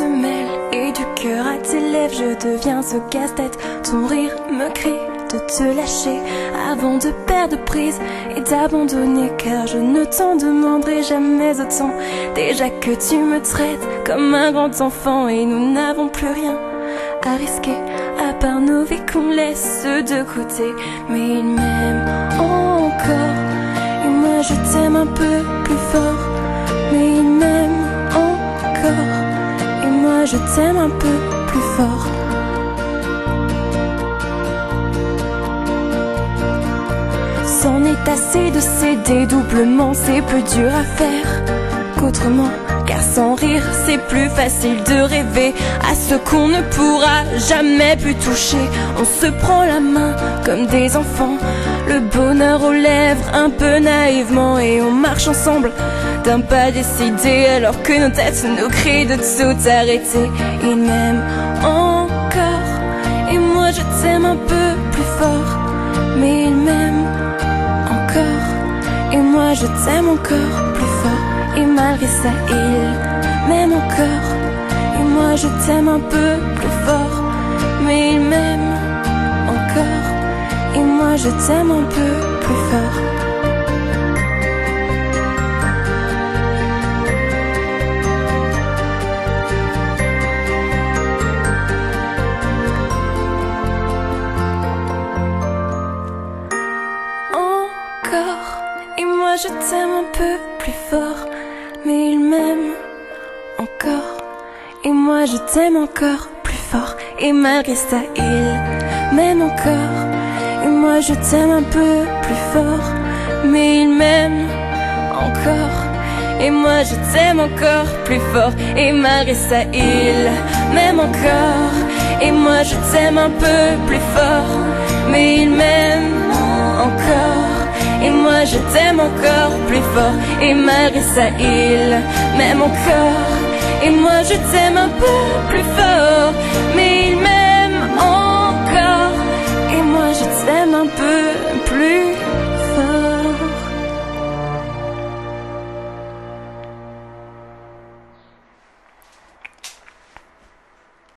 se mêle et du cœur à tes lèvres je deviens ce casse-tête. Ton rire me crie de te lâcher avant de perdre prise et d'abandonner, car je ne t'en demanderai jamais autant. Déjà que tu me traites comme un grand enfant et nous n'avons plus rien à risquer à part nos vies qu'on laisse de côté. Mais il m'aime encore et moi je t'aime un peu plus fort. Mais il m'aime encore et moi je t'aime un peu plus fort. C'en est assez de céder doublement, c'est plus dur à faire qu'autrement. Car sans rire c'est plus facile de rêver à ce qu'on ne pourra jamais plus toucher. On se prend la main comme des enfants, le bonheur aux lèvres un peu naïvement, et on marche ensemble d'un pas décidé alors que nos têtes nous crient de tout arrêter. Il m'aime encore et moi je t'aime un peu plus fort. Mais il m'aime encore et moi je t'aime encore plus fort. Et malgré ça il m'aime encore et moi je t'aime un peu plus fort. Mais il m'aime encore et moi je t'aime un peu plus fort. Encore et moi je t'aime un peu plus fort. Mais il m'aime encore et moi je t'aime encore plus fort. Et malgré ça il m'aime encore et moi je t'aime un peu plus fort. Mais il m'aime encore et moi je t'aime encore plus fort. Et malgré ça il m'aime encore et moi je t'aime un peu plus fort. Mais il m'aime encore et moi je t'aime encore plus fort. Et malgré ça il m'aime encore et moi je t'aime un peu plus fort. Mais